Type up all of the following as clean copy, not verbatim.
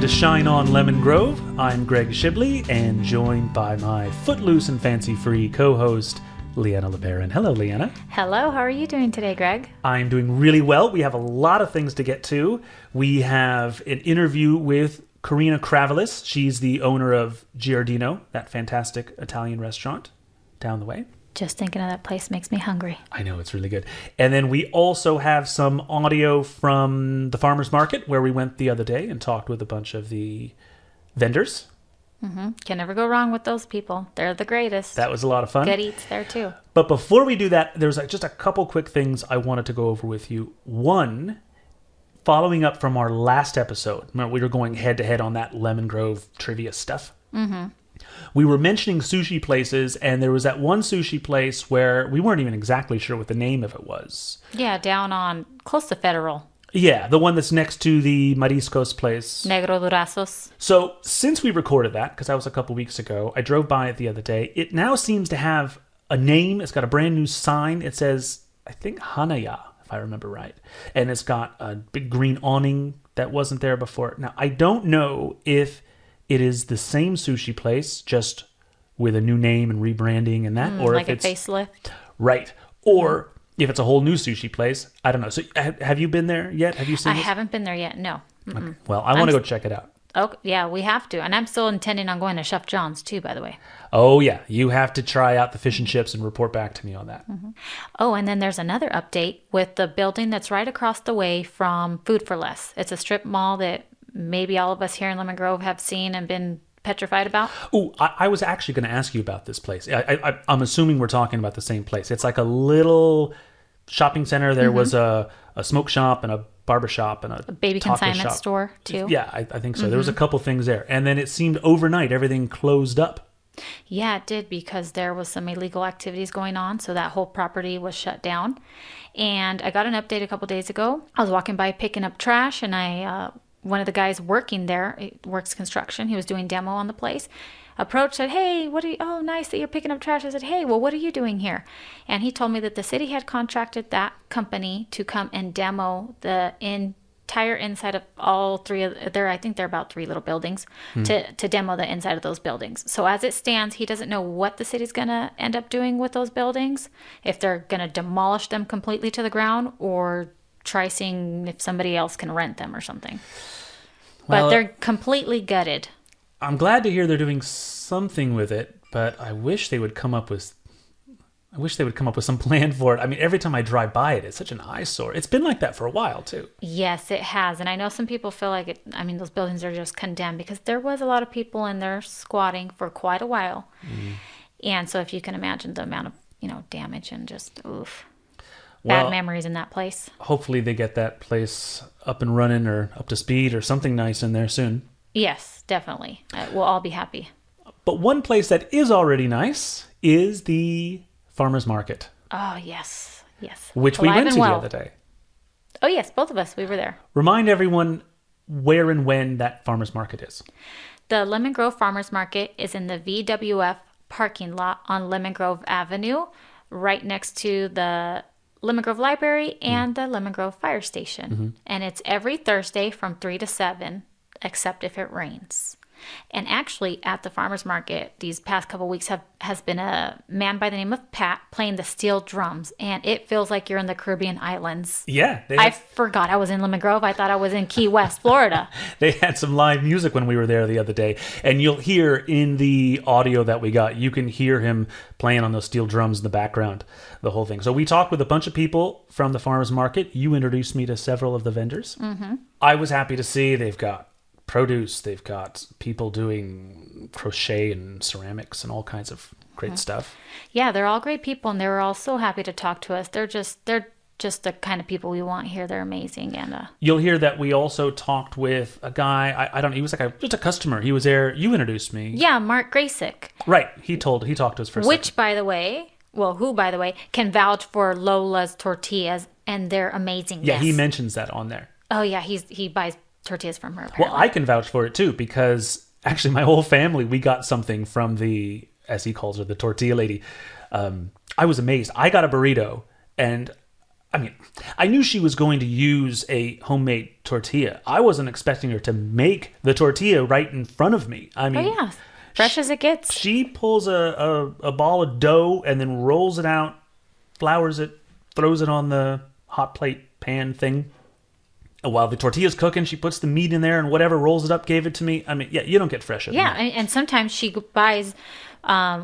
to Shine On Lemon Grove. I'm Greg Shibley, and joined by my footloose and fancy-free co-host, Liana LeBaron. Hello, Liana. Hello, how are you doing today, Greg? I'm doing really well. We have a lot of things to get to. We have an interview with Karina Kravalis. She's the owner of Giardino, that fantastic Italian restaurant down the way. Just thinking of that place makes me hungry. I know, it's really good. And then we also have some audio from the farmer's market where we went the other day and talked with a bunch of the vendors. Mm-hmm. Can never go wrong with those people. They're the greatest. That was a lot of fun. Good eats there too. But before we do that, there's just a couple quick things I wanted to go over with you. One, following up from our last episode, remember we were going head-to-head on that Lemon Grove trivia stuff. Mm-hmm. We were mentioning sushi places, and there was that one sushi place where we weren't even exactly sure what the name of it was. Yeah, down on close to Federal. Yeah, the one that's next to the Mariscos place. Negro Durazos. So since we recorded that, because that was a couple weeks ago, I drove by it the other day. It now seems to have a name. It's got a brand new sign. It says, I think, Hanaya, if I remember right. And it's got a big green awning that wasn't there before. Now, I don't know if it is the same sushi place, just with a new name and rebranding and that, or like if it's a facelift. Right, or if it's a whole new sushi place. I don't know. So, have you been there yet? Have you seen? I haven't been there yet. No. Okay. Well, I want to go check it out. Oh yeah, we have to, and I'm still intending on going to Chef John's too. By the way. Oh yeah, you have to try out the fish and chips and report back to me on that. Mm-hmm. Oh, and then there's another update with the building that's right across the way from Food for Less. It's a strip mall that maybe all of us here in Lemon Grove have seen and been petrified about. Oh, I was actually going to ask you about this place. I'm assuming we're talking about the same place. It's like a little shopping center. There was a smoke shop and a barber shop and a baby consignment store too. Yeah, I think so. There was a couple things there. And then it seemed overnight everything closed up. Yeah, it did, because there was some illegal activities going on. So that whole property was shut down. And I got an update a couple days ago. I was walking by picking up trash, and one of the guys working there, works construction, he was doing demo on the place, approached, said, hey, oh, nice that you're picking up trash. I said, hey, well, what are you doing here? And he told me that the city had contracted that company to come and demo the entire inside of all three of I think they're about three little buildings, to demo the inside of those buildings. So as it stands, he doesn't know what the city's going to end up doing with those buildings, if they're going to demolish them completely to the ground or try seeing if somebody else can rent them or something. Well, but they're completely gutted. I'm glad to hear they're doing something with it, but I wish they would come up with some plan for it. I mean, every time I drive by it, it's such an eyesore. It's been like that for a while too. Yes, it has. And I know some people feel like it. I mean, those buildings are just condemned because there was a lot of people in there squatting for quite a while. And so if you can imagine the amount of, damage and just oof. Bad memories in that place. Hopefully they get that place up and running or up to speed or something nice in there soon. Yes, definitely. We'll all be happy. But one place that is already nice is the farmer's market. Oh, yes. Yes. Which we went to the other day. Oh, yes. Both of us. We were there. Remind everyone where and when that farmer's market is. The Lemon Grove Farmer's Market is in the VWF parking lot on Lemon Grove Avenue, right next to the Lemon Grove Library and the Lemon Grove Fire Station. Mm-hmm. And it's every Thursday from 3 to 7, except if it rains. And actually, at the farmer's market, these past couple weeks has been a man by the name of Pat playing the steel drums, and it feels like you're in the Caribbean islands. Yeah. I forgot I was in Lemon Grove. I thought I was in Key West, Florida. They had some live music when we were there the other day, and you'll hear in the audio that we got, you can hear him playing on those steel drums in the background, the whole thing. So we talked with a bunch of people from the farmer's market. You introduced me to several of the vendors. Mm-hmm. I was happy to see they've got produce, they've got people doing crochet and ceramics and all kinds of great stuff. Yeah, they're all great people, and they were all so happy to talk to us. They're just the kind of people we want here. They're amazing. And you'll hear that we also talked with a guy, I don't know, he was like just a customer. He was there. You introduced me. Yeah, Mark Graysick. Right. He talked to us for a Which, second. by the way, can vouch for Lola's tortillas, and they're amazing. Yeah, he mentions that on there. Oh yeah, he buys tortillas from her, apparently. Well, I can vouch for it too, because actually my whole family, we got something from the, as he calls her, the tortilla lady. I was amazed. I got a burrito, and I mean, I knew she was going to use a homemade tortilla. I wasn't expecting her to make the tortilla right in front of me. I mean, Oh yeah, fresh as it gets. she pulls a ball of dough and then rolls it out, flours it, throws it on the hot plate pan thing. And while the tortilla's cooking, she puts the meat in there and whatever, rolls it up, gave it to me. I mean, yeah, you don't get fresher than Yeah, that. and sometimes she buys,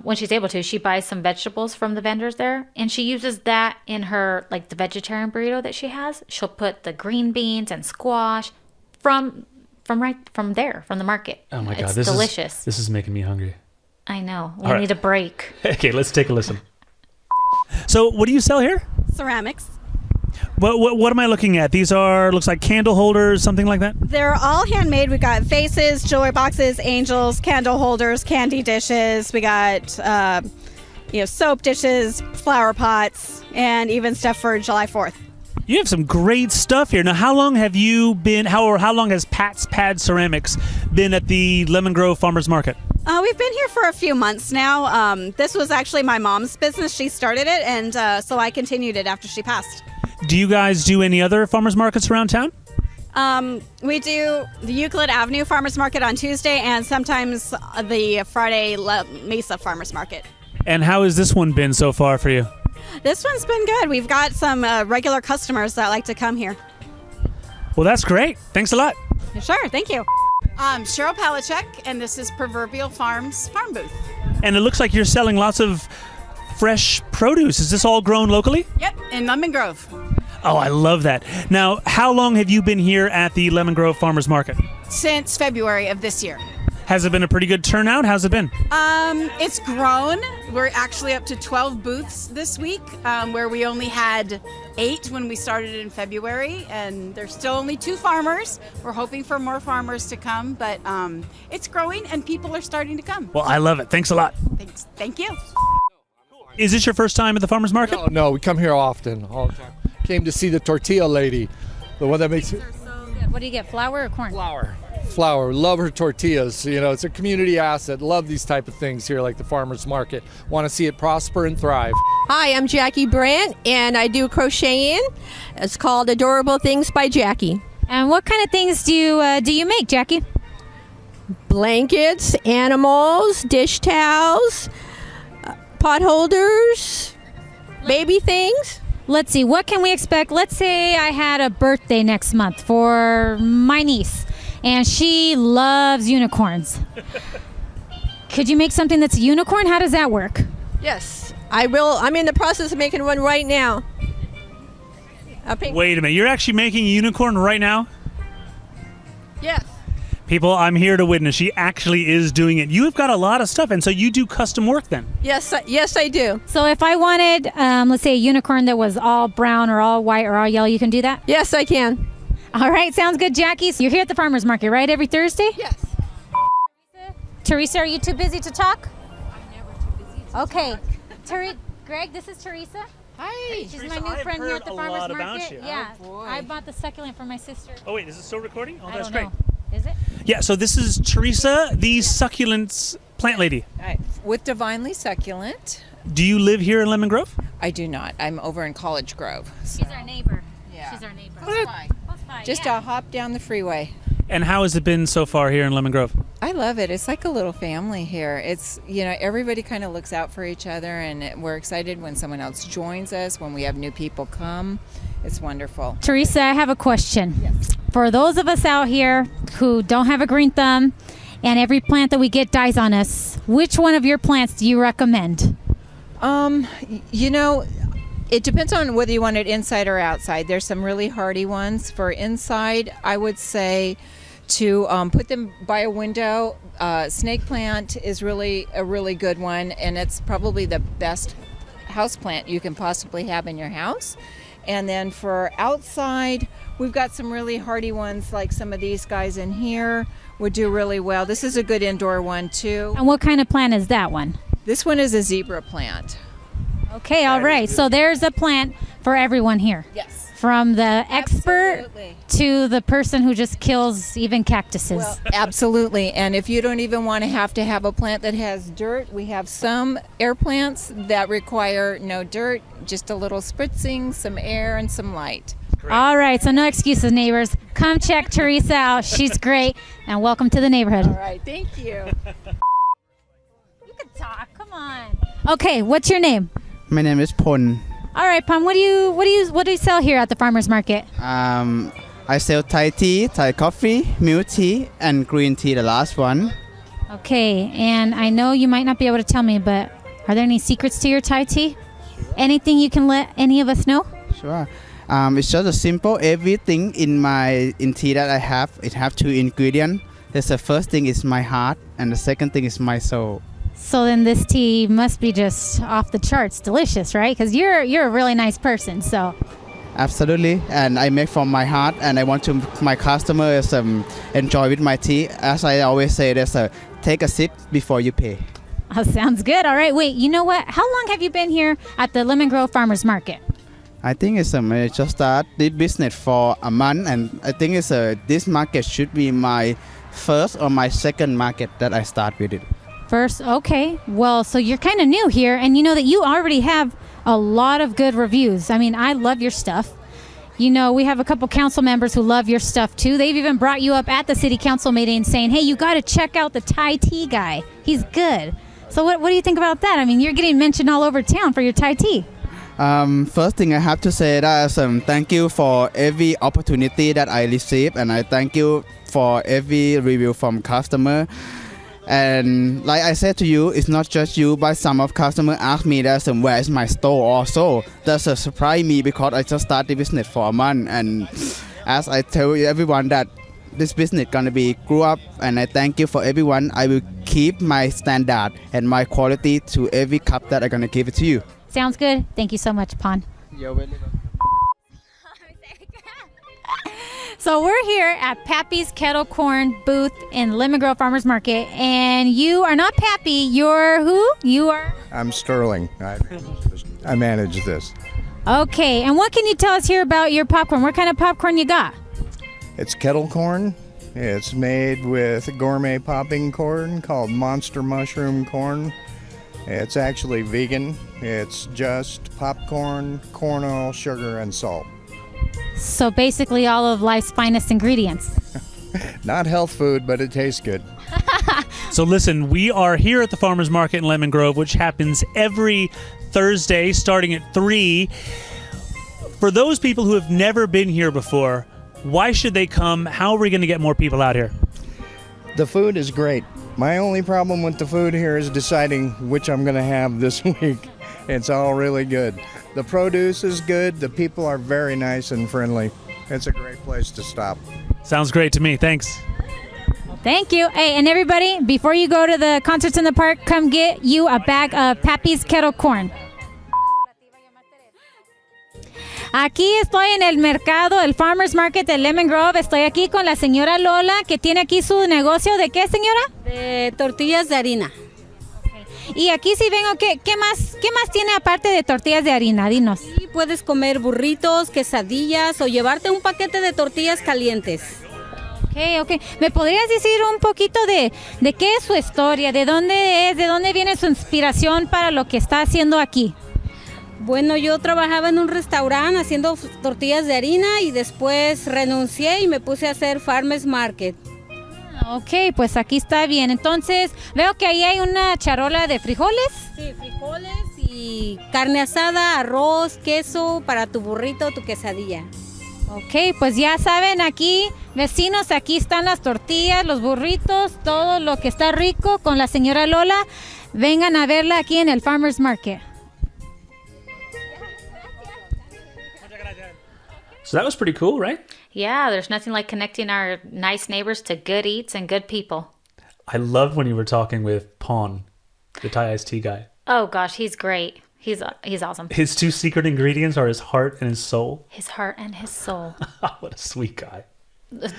when she's able to, she buys some vegetables from the vendors there, and she uses that in her, like the vegetarian burrito that she has. She'll put the green beans and squash from the market. Oh my God, it's this delicious. this is making me hungry. I know. We All right. need a break. Okay, let's take a listen. So, what do you sell here? Ceramics. What am I looking at? These looks like candle holders, something like that? They're all handmade. We've got vases, jewelry boxes, angels, candle holders, candy dishes. We got soap dishes, flower pots, and even stuff for July 4th. You have some great stuff here. Now, how long have you been, how long has Pat's Pad Ceramics been at the Lemon Grove Farmers Market? We've been here for a few months now. This was actually my mom's business. She started it, and so I continued it after she passed. Do you guys do any other farmers markets around town? We do the Euclid Avenue Farmers Market on Tuesday and sometimes the Friday Mesa Farmers Market. And how has this one been so far for you? This one's been good. We've got some regular customers that like to come here. Well, that's great. Thanks a lot. Sure, thank you. I'm Cheryl Palachek, and this is Proverbial Farms Farm Booth. And it looks like you're selling lots of fresh produce. Is this all grown locally? Yep, in Lemon Grove. Oh, I love that. Now, how long have you been here at the Lemon Grove Farmers Market? Since February of this year. Has it been a pretty good turnout? How's it been? It's grown. We're actually up to 12 booths this week, where we only had 8 when we started in February, and there's still only 2 farmers. We're hoping for more farmers to come, but it's growing and people are starting to come. Well, I love it. Thanks a lot. Thanks. Thank you. Is this your first time at the farmers market? No, we come here often, all the time. Came to see the tortilla lady, the one that makes it. What do you get, flour or corn? Flour. Love her tortillas. You know, it's a community asset. Love these type of things here, like the farmers market. Want to see it prosper and thrive. Hi, I'm Jackie Brandt, and I do crocheting. It's called Adorable Things by Jackie. And what kind of things do you make, Jackie? Blankets, animals, dish towels, pot holders, baby things. Let's see, what can we expect? Let's say I had a birthday next month for my niece, and she loves unicorns. Could you make something that's a unicorn? How does that work? Yes, I will. I'm in the process of making one right now. Wait a minute, you're actually making a unicorn right now? Yes. People, I'm here to witness. She actually is doing it. You've got a lot of stuff, and so you do custom work then? Yes, I do. So if I wanted, let's say a unicorn that was all brown or all white or all yellow, you can do that? Yes, I can. All right, sounds good, Jackie. So you're here at the farmer's market, right, every Thursday? Yes. Teresa, are you too busy to talk? I'm never too busy to talk. Greg, this is Teresa. Hi. She's Teresa, my new I've friend here heard at the a farmer's lot about market. you. Yeah, Oh, boy. I bought the succulent for my sister. Oh, wait, is it still recording? Oh, I that's don't great. know. Is it? Yeah, so this is Teresa, the succulents plant lady. With Divinely Succulent. Do you live here in Lemon Grove? I do not. I'm over in College Grove. So. She's our neighbor. Yeah. She's our neighbor. Close by. Close by, Just yeah. a hop down the freeway. And how has it been so far here in Lemon Grove? I love it. It's like a little family here. It's, everybody kind of looks out for each other, and we're excited when someone else joins us, when we have new people come. It's wonderful. Teresa, I have a question. Yes. For those of us out here who don't have a green thumb and every plant that we get dies on us, which one of your plants do you recommend? It depends on whether you want it inside or outside. There's some really hardy ones. For inside, I would say to put them by a window. Snake plant is really a really good one, and it's probably the best house plant you can possibly have in your house. And then for outside, we've got some really hardy ones, like some of these guys in here would do really well. This is a good indoor one too. And what kind of plant is that one? This one is a zebra plant. Okay, all right. So there's a plant for everyone here. Yes. From the expert Absolutely. to the person who just kills even cactuses. Well, absolutely. And if you don't even want to have a plant that has dirt, we have some air plants that require no dirt, just a little spritzing, some air, and some light. All right, so no excuses, neighbors. Come check Teresa out. She's great. And welcome to the neighborhood. All right, thank you. You can talk. Come on. Okay, what's your name? My name is Pon. All right, Pam. What do you sell here at the farmers market? I sell Thai tea, Thai coffee, milk tea, and green tea, the last one. Okay, and I know you might not be able to tell me, but are there any secrets to your Thai tea? Anything you can let any of us know? Sure. It's just a simple everything in tea that I have. It have 2 ingredients. The first thing is my heart, and the second thing is my soul. So then this tea must be just off the charts, delicious, right? Because you're a really nice person, so. Absolutely, and I make from my heart, and I want to my customers enjoy with my tea. As I always say, take a sip before you pay. Oh, sounds good. All right, wait. You know what? How long have you been here at the Lemon Grove Farmers Market? I think I just started this business for a month, and I think this market should be my first or my second market that I start with it. First, okay. Well, so you're kind of new here, and you know that you already have a lot of good reviews. I mean, I love your stuff. You know, we have a couple council members who love your stuff too. They've even brought you up at the city council meeting saying, hey, you got to check out the Thai tea guy. He's good. So what do you think about that? I mean, you're getting mentioned all over town for your Thai tea. First thing I have to say that thank you for every opportunity that I receive, and I thank you for every review from customer. And like I said to you, it's not just you, but some of customers ask me that where is my store also. That's a surprise me because I just started the business for a month, and as I tell everyone that this business gonna be grew up, and I thank you for everyone. I will keep my standard and my quality to every cup that I'm gonna give it to you. Sounds good. Thank you so much, Pon. You're welcome. So we're here at Pappy's Kettle Corn booth in Lemon Grove Farmers Market, and you are not Pappy. You're who? You are? I'm Sterling. I manage this. Okay, and what can you tell us here about your popcorn? What kind of popcorn you got? It's kettle corn. It's made with gourmet popping corn called monster mushroom corn. It's actually vegan. It's just popcorn, corn oil, sugar, and salt. So basically all of life's finest ingredients. Not health food, but it tastes good. So listen, we are here at the Farmers Market in Lemon Grove, which happens every Thursday starting at 3. For those people who have never been here before, why should they come? How are we going to get more people out here? The food is great. My only problem with the food here is deciding which I'm going to have this week. It's all really good. The produce is good. The people are very nice and friendly. It's a great place to stop. Sounds great to me. Thanks. Thank you. Hey, and everybody, before you go to the concerts in the park, come get you a bag of Pappy's Kettle Corn. Aquí estoy en el mercado, el Farmers Market de Lemon Grove. Estoy aquí con la señora Lola, que tiene aquí su negocio. ¿De qué, señora? De tortillas de harina. Y aquí sí vengo, ¿qué más tiene aparte de tortillas de harina? Dinos. Y puedes comer burritos, quesadillas o llevarte un paquete de tortillas calientes. Ok. ¿Me podrías decir un poquito de qué es su historia? ¿De dónde es? ¿De dónde viene su inspiración para lo que está haciendo aquí? Bueno, yo trabajaba en un restaurante haciendo tortillas de harina y después renuncié y me puse a hacer Farmers Market. Ok, pues aquí está bien. Entonces, veo que ahí hay una charola de frijoles. Sí, frijoles y carne asada, arroz, queso para tu burrito, tu quesadilla. Ok, pues ya saben, aquí, vecinos, aquí están las tortillas, los burritos, todo lo que está rico con la señora Lola. Vengan a verla aquí en el Farmers Market. So that was pretty cool, right? Yeah, there's nothing like connecting our nice neighbors to good eats and good people. I loved when you were talking with Pon, the Thai iced tea guy. Oh gosh, he's great. He's awesome. His 2 secret ingredients are his heart and his soul. His heart and his soul. What a sweet guy.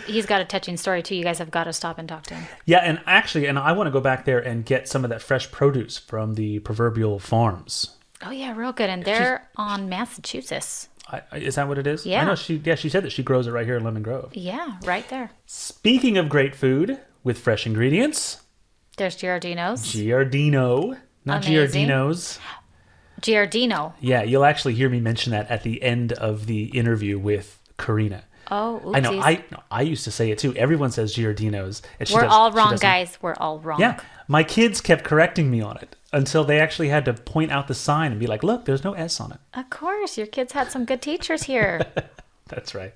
He's got a touching story too. You guys have got to stop and talk to him. Yeah, and actually, I want to go back there and get some of that fresh produce from the proverbial farms. Oh yeah, real good. And they're on Massachusetts. Is that what it is? Yeah. I know she said that she grows it right here in Lemon Grove. Yeah, right there. Speaking of great food with fresh ingredients, There's Giardino's. Giardino, not Amazing. Giardino's. Giardino. Yeah, you'll actually hear me mention that at the end of the interview with Karina. Oh, oopsies. I know. I used to say it too. Everyone says Giardino's. And We're all wrong, guys. We're all wrong. Yeah, my kids kept correcting me on it until they actually had to point out the sign and be like, "Look, there's no S on it." Of course, your kids had some good teachers here. That's right.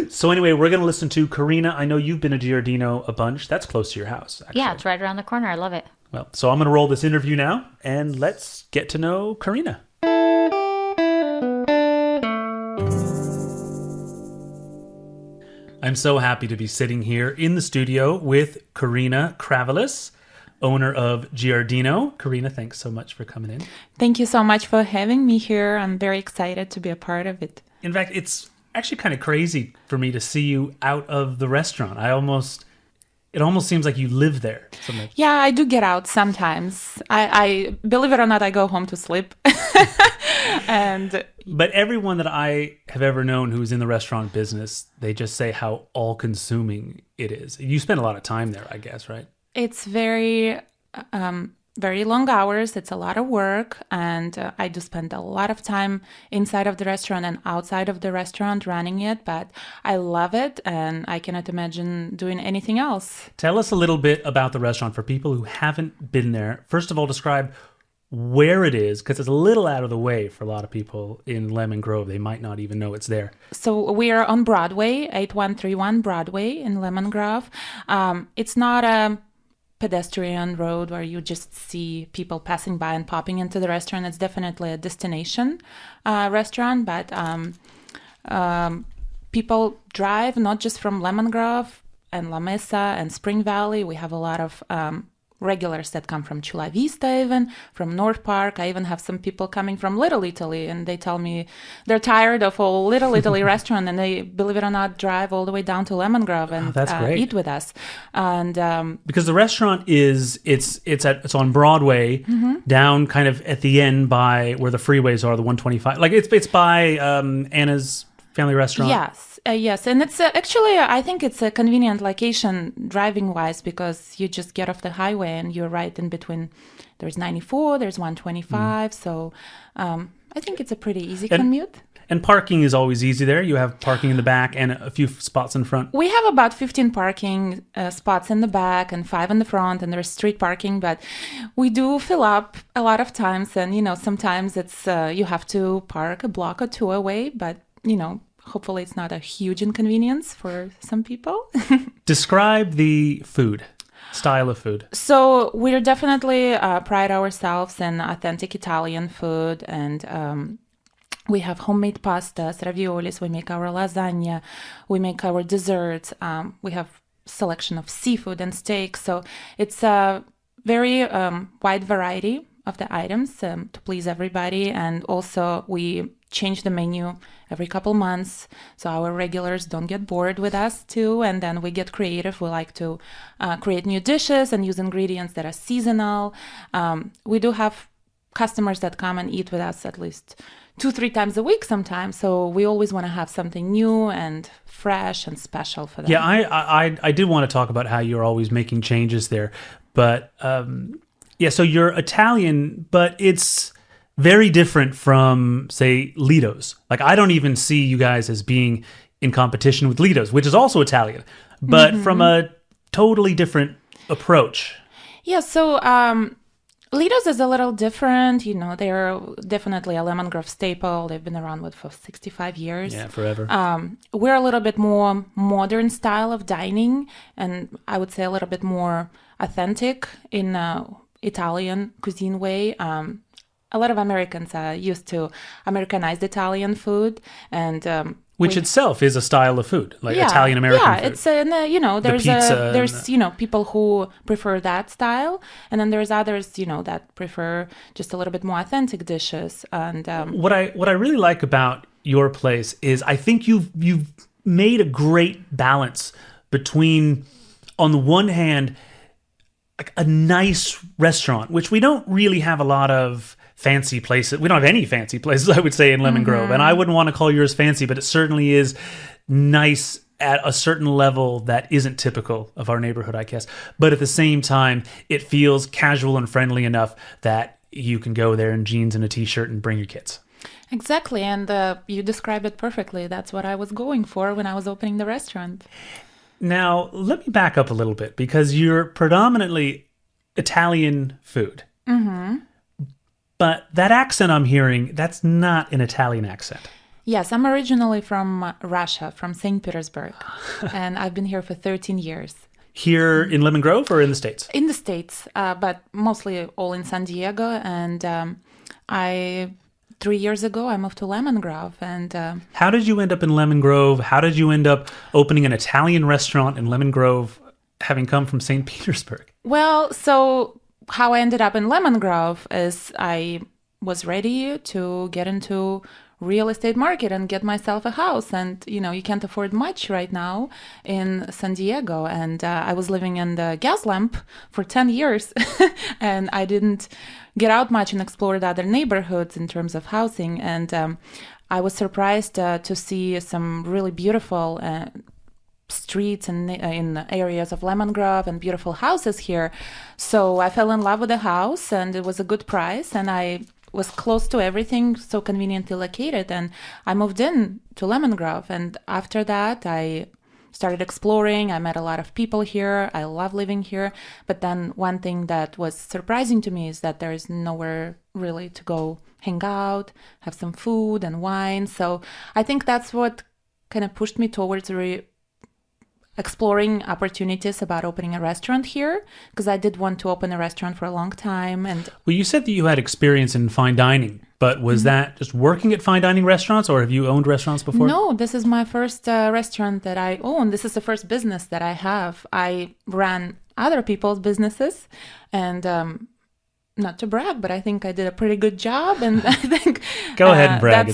So anyway, we're going to listen to Karina. I know you've been to Giardino a bunch. That's close to your house, actually. Yeah, it's right around the corner. I love it. Well, so I'm going to roll this interview now, and let's get to know Karina. I'm so happy to be sitting here in the studio with Karina Kravalis, owner of Giardino. Karina, thanks so much for coming in. Thank you so much for having me here. I'm very excited to be a part of it. In fact, it's actually kind of crazy for me to see you out of the restaurant. It almost seems like you live there. Yeah, I do get out sometimes. I believe it or not, I go home to sleep. But everyone that I have ever known who's in the restaurant business, they just say how all-consuming it is. You spend a lot of time there, I guess, right? It's very long hours. It's a lot of work. And I do spend a lot of time inside of the restaurant and outside of the restaurant running it. But I love it. And I cannot imagine doing anything else. Tell us a little bit about the restaurant for people who haven't been there. First of all, describe where it is, because it's a little out of the way for a lot of people in Lemon Grove. They might not even know it's there. So we are on Broadway, 8131 Broadway in Lemon Grove. It's not a pedestrian road where you just see people passing by and popping into the restaurant. It's definitely a destination restaurant, but people drive not just from Lemon Grove and La Mesa and Spring Valley. We have a lot of regulars that come from Chula Vista, even from North Park. I even have some people coming from Little Italy, and they tell me they're tired of all Little Italy restaurant, and they, believe it or not, drive all the way down to Lemon Grove and eat with us. And because the restaurant it's on Broadway, down kind of at the end by where the freeways are, the 125. Like it's by Anna's Family Restaurant. Yes, and it's actually, I think it's a convenient location driving-wise, because you just get off the highway and you're right in between. There's 94, there's 125, so I think it's a pretty easy commute. And parking is always easy there. You have parking in the back and a few spots in front. We have about 15 parking spots in the back and 5 in the front, and there's street parking, but we do fill up a lot of times, and, sometimes it's you have to park a block or two away, but, hopefully it's not a huge inconvenience for some people. Describe the style of food. So we're definitely pride ourselves in authentic Italian food, and we have homemade pastas, raviolis, we make our lasagna, we make our desserts, we have selection of seafood and steak. So it's a very wide variety of the items to please everybody. And also we change the menu every couple months, so our regulars don't get bored with us too. And then we get creative. We like to create new dishes and use ingredients that are seasonal. We do have customers that come and eat with us at least 2-3 times a week sometimes. So we always want to have something new and fresh and special for them. Yeah, I did want to talk about how you're always making changes there. But so you're Italian, but it's very different from, say, Lido's. Like, I don't even see you guys as being in competition with Lido's, which is also Italian, but from a totally different approach. Yeah, so Lido's is a little different. They're definitely a Lemon Grove staple. They've been around for 65 years. Yeah, forever. We're a little bit more modern style of dining, and I would say a little bit more authentic in Italian cuisine way. A lot of Americans are used to Americanized Italian food, and which itself is a style of food, like Italian American food. Yeah, it's there's people who prefer that style, and then there's others that prefer just a little bit more authentic dishes. And what I really like about your place is I think you've made a great balance between, on the one hand, like a nice restaurant, which we don't really have a lot of fancy places. We don't have any fancy places, I would say, in Lemon Grove. And I wouldn't want to call yours fancy, but it certainly is nice at a certain level that isn't typical of our neighborhood, I guess. But at the same time, it feels casual and friendly enough that you can go there in jeans and a t-shirt and bring your kids. Exactly, and you described it perfectly. That's what I was going for when I was opening the restaurant. Now, let me back up a little bit, because you're predominantly Italian food. But that accent I'm hearing, that's not an Italian accent. Yes, I'm originally from Russia, from St. Petersburg, and I've been here for 13 years. Here in Lemon Grove or in the States? In the States, but mostly all in San Diego. And 3 years ago, I moved to Lemon Grove. And how did you end up in Lemon Grove? How did you end up opening an Italian restaurant in Lemon Grove, having come from St. Petersburg? Well, so how I ended up in Lemon Grove is I was ready to get into real estate market and get myself a house. And, you can't afford much right now in San Diego. And I was living in the gas lamp for 10 years and I didn't get out much and explore the other neighborhoods in terms of housing. And I was surprised to see some really beautiful streets and in areas of Lemon Grove and beautiful houses here. So I fell in love with the house and it was a good price and I was close to everything, so conveniently located, and I moved in to Lemon Grove. And after that, I started exploring. I met a lot of people here. I love living here. But then one thing that was surprising to me is that there is nowhere really to go hang out, have some food and wine. So I think that's what kind of pushed me towards exploring opportunities about opening a restaurant here, because I did want to open a restaurant for a long time. And well, you said that you had experience in fine dining, but was that just working at fine dining restaurants, or have you owned restaurants before? No, this is my first restaurant that I own. This is the first business that I have. I ran other people's businesses, and not to brag, but I think I did a pretty good job. And I think go ahead and brag.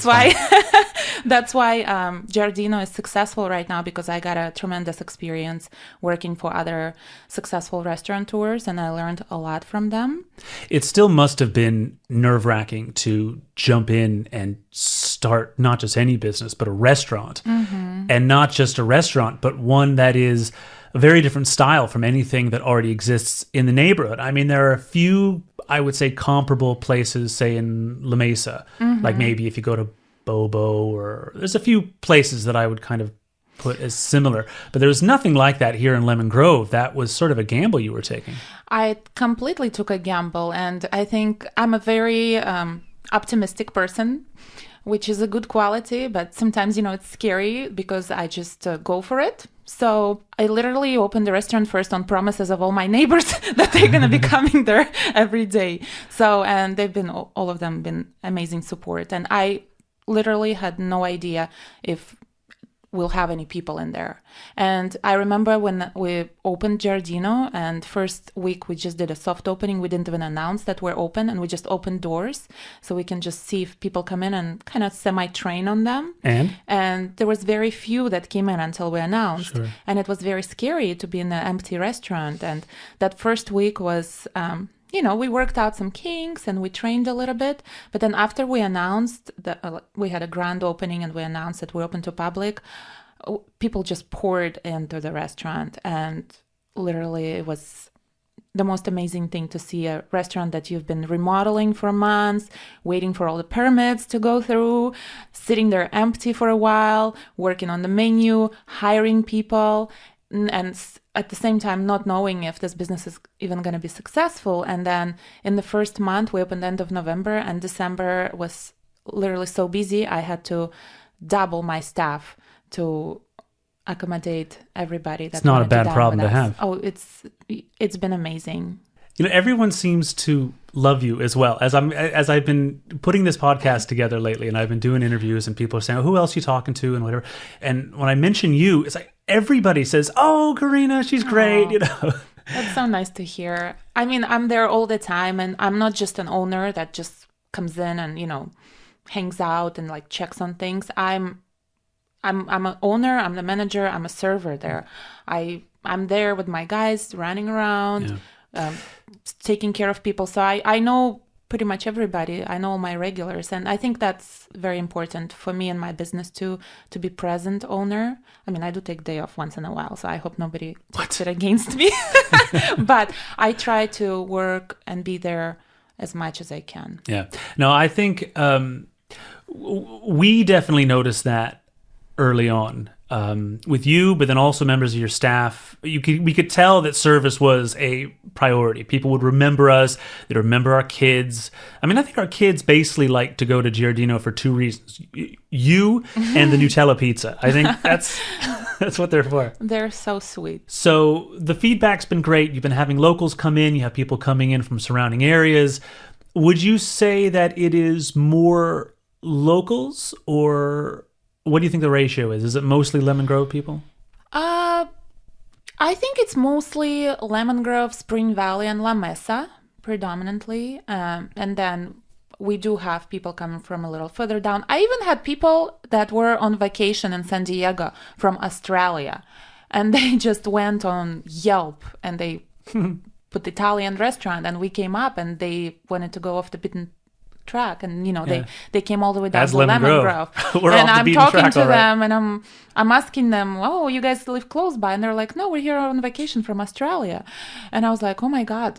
That's why Giardino is successful right now, because I got a tremendous experience working for other successful restaurateurs, and I learned a lot from them. It still must have been nerve-wracking to jump in and start not just any business, but a restaurant. And not just a restaurant, but one that is a very different style from anything that already exists in the neighborhood. I mean, there are a few, I would say, comparable places, say in La Mesa, like maybe if you go to Bobo, or there's a few places that I would kind of put as similar, but there was nothing like that here in Lemon Grove. That was sort of a gamble you were taking. I completely took a gamble, and I think I'm a very optimistic person, which is a good quality, but sometimes, it's scary because I just go for it. So I literally opened the restaurant first on promises of all my neighbors that they're going to be coming there every day. So, and they've been, all of them been amazing support. And I literally had no idea if we'll have any people in there. And I remember when we opened Giardino, and first week we just did a soft opening. We didn't even announce that we're open, and we just opened doors so we can just see if people come in and kind of semi-train on them. And there was very few that came in until we announced. Sure. And it was very scary to be in an empty restaurant. And that first week was we worked out some kinks and we trained a little bit. But then after we announced that we had a grand opening and we announced that we're open to public, people just poured into the restaurant. And literally it was the most amazing thing to see a restaurant that you've been remodeling for months, waiting for all the permits to go through, sitting there empty for a while, working on the menu, hiring people, and at the same time not knowing if this business is even going to be successful. And then in the first month, we opened end of November, and December was literally so busy I had to double my staff to accommodate everybody. It's not a bad problem to have. Oh, it's been amazing. Everyone seems to love you as well. As I've been putting this podcast together lately, and I've been doing interviews, and people are saying, "Who else are you talking to?" and whatever. And when I mention you, it's like everybody says, "Oh, Karina, she's great." That's so nice to hear. I mean, I'm there all the time, and I'm not just an owner that just comes in and hangs out and like checks on things. I'm an owner. I'm the manager. I'm a server there. I'm there with my guys running around. Yeah. Taking care of people. So I know pretty much everybody. I know my regulars, and I think that's very important for me and my business too, to be present owner. I mean, I do take day off once in a while, so I hope nobody takes it against me. But I try to work and be there as much as I can. Yeah. No, I think we definitely noticed that early on. With you, but then also members of your staff, we could tell that service was a priority. People would remember us. They'd remember our kids. I mean, I think our kids basically like to go to Giardino for two reasons: you and the Nutella pizza. I think that's what they're for. They're so sweet. So the feedback's been great. You've been having locals come in. You have people coming in from surrounding areas. Would you say that it is more locals, or what do you think the ratio is? Is it mostly Lemon Grove people? I think it's mostly Lemon Grove, Spring Valley, and La Mesa predominantly. And then we do have people coming from a little further down. I even had people that were on vacation in San Diego from Australia. And they just went on Yelp and they put Italian restaurant. And we came up and they wanted to go off the beaten track, and they came all the way down to Lemon Grove. We're and off the I'm beaten talking track, to all right. them, and I'm asking them, "Oh, you guys live close by?" And they're like, "No, we're here on vacation from Australia." And I was like, "Oh my god,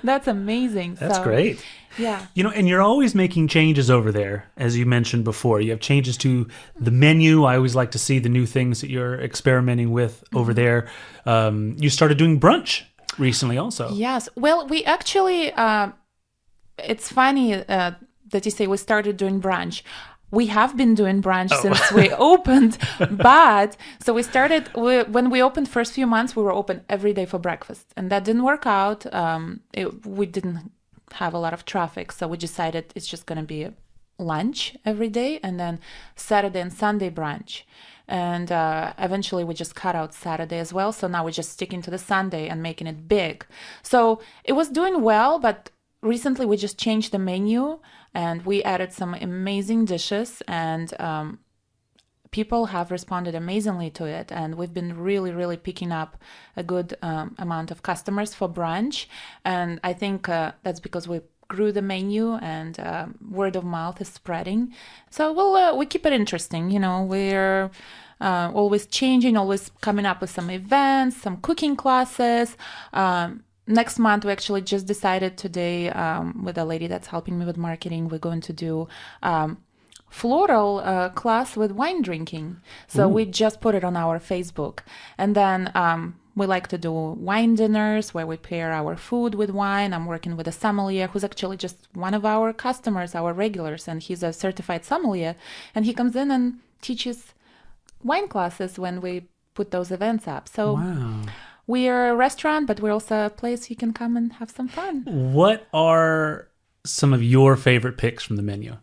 that's amazing!" That's great. Yeah. And you're always making changes over there, as you mentioned before. You have changes to the menu. I always like to see the new things that you're experimenting with over there. You started doing brunch recently, also. Yes. Well, we actually. It's funny that you say we started doing brunch. We have been doing brunch since we opened, but so we started when we opened first few months, we were open every day for breakfast, and that didn't work out. We didn't have a lot of traffic, so we decided it's just going to be lunch every day, and then Saturday and Sunday brunch. And eventually we just cut out Saturday as well. So now we're just sticking to the Sunday and making it big. So it was doing well, but recently we just changed the menu and we added some amazing dishes, and people have responded amazingly to it. And we've been really, really picking up a good amount of customers for brunch. And I think that's because we grew the menu and word of mouth is spreading. So we keep it interesting. We're always changing, always coming up with some events, some cooking classes. Next month, we actually just decided today with a lady that's helping me with marketing, we're going to do floral class with wine drinking. So we just put it on our Facebook. And then we like to do wine dinners where we pair our food with wine. I'm working with a sommelier who's actually just one of our customers, our regulars, and he's a certified sommelier. And he comes in and teaches wine classes when we put those events up. So we are a restaurant, but we're also a place you can come and have some fun. What are some of your favorite picks from the menu?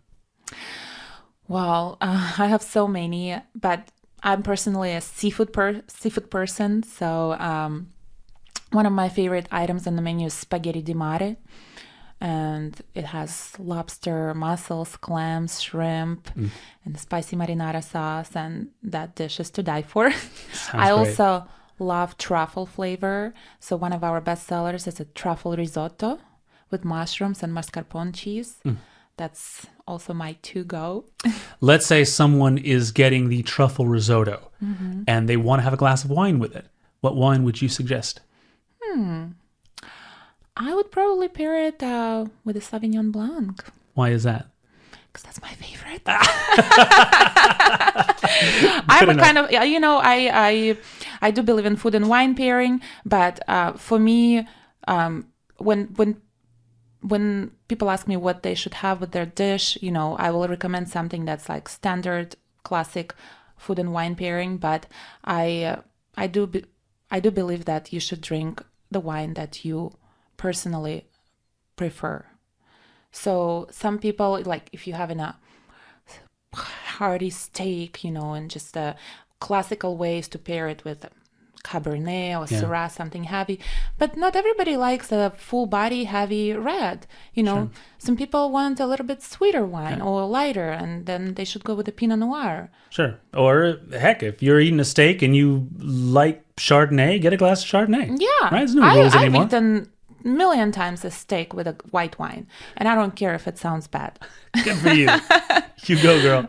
Well, I have so many, but I'm personally a seafood person. So one of my favorite items on the menu is spaghetti di mare. And it has lobster, mussels, clams, shrimp, and spicy marinara sauce. And that dish is to die for. I also love truffle flavor. So one of our best sellers is a truffle risotto with mushrooms and mascarpone cheese. That's also my to-go. Let's say someone is getting the truffle risotto and they want to have a glass of wine with it. What wine would you suggest? I would probably pair it with a Sauvignon Blanc. Why is that? Because that's my favorite. I'm a kind of, I do believe in food and wine pairing, but for me, when people ask me what they should have with their dish, I will recommend something that's like standard, classic food and wine pairing. But I do believe that you should drink the wine that you personally prefer. So some people, like if you have a hearty steak, and just classical ways to pair it with Cabernet or Syrah, something heavy. But not everybody likes a full body heavy red. Some people want a little bit sweeter wine or lighter, and then they should go with the Pinot Noir. Sure. Or heck, if you're eating a steak and you like Chardonnay, get a glass of Chardonnay. Yeah. Right? There's no rules anymore. I've eaten million times a steak with a white wine. And I don't care if it sounds bad. Good for you. You go, girl.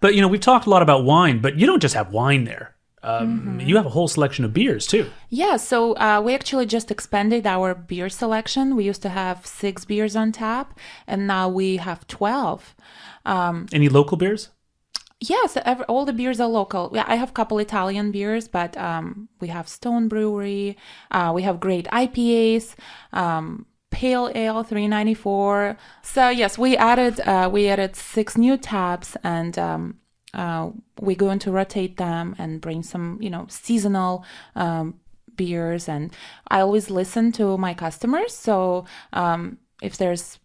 But, we've talked a lot about wine, but you don't just have wine there. You have a whole selection of beers, too. Yeah, so we actually just expanded our beer selection. We used to have 6 beers on tap, and now we have 12. Any local beers? Yes, all the beers are local. Yeah, I have a couple Italian beers, but we have Stone Brewery. We have great IPAs, Pale Ale 394. So yes, we added 6 new taps, and we're going to rotate them and bring some, seasonal beers. And I always listen to my customers. So if there's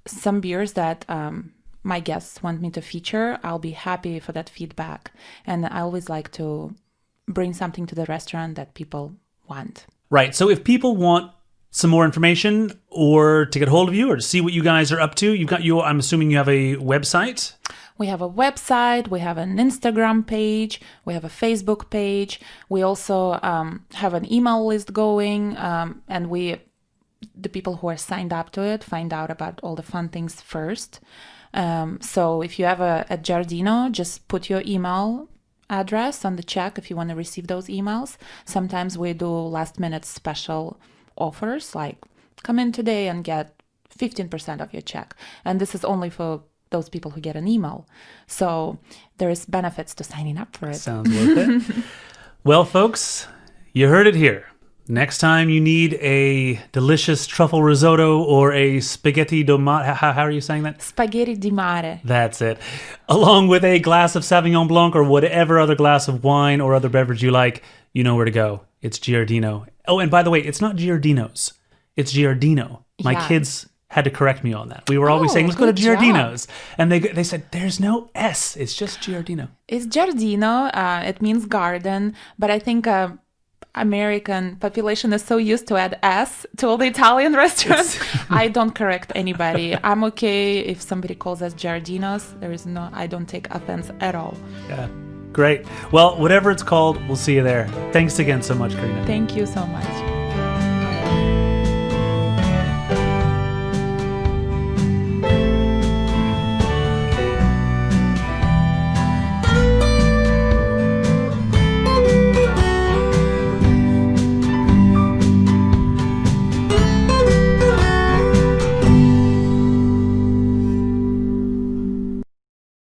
some beers that my guests want me to feature, I'll be happy for that feedback. And I always like to bring something to the restaurant that people want. Right. So if people want some more information or to get hold of you or to see what you guys are up to, I'm assuming you have a website? We have a website, we have an Instagram page, we have a Facebook page. We also have an email list going, and the people who are signed up to it find out about all the fun things first. So if you have at Giardino, just put your email address on the check if you want to receive those emails. Sometimes we do last minute special offers, like come in today and get 15% of your check. And this is only for those people who get an email. So there is benefits to signing up for it. Sounds worth it. Well, folks, you heard it here. Next time you need a delicious truffle risotto or a spaghetti di mare, how are you saying that? Spaghetti di mare. That's it. Along with a glass of Sauvignon Blanc or whatever other glass of wine or other beverage you like, you know where to go. It's Giardino. Oh, and by the way, it's not Giardino's. It's Giardino. My kids had to correct me on that. We were always saying, let's go to Giardino's. And they said, there's no S. It's just Giardino. It's Giardino. It means garden. But I think American population is so used to add S to all the Italian restaurants. I don't correct anybody. I'm okay if somebody calls us Giardino's. I don't take offense at all. Yeah, great. Well, whatever it's called, we'll see you there. Thanks again so much, Karina. Thank you so much.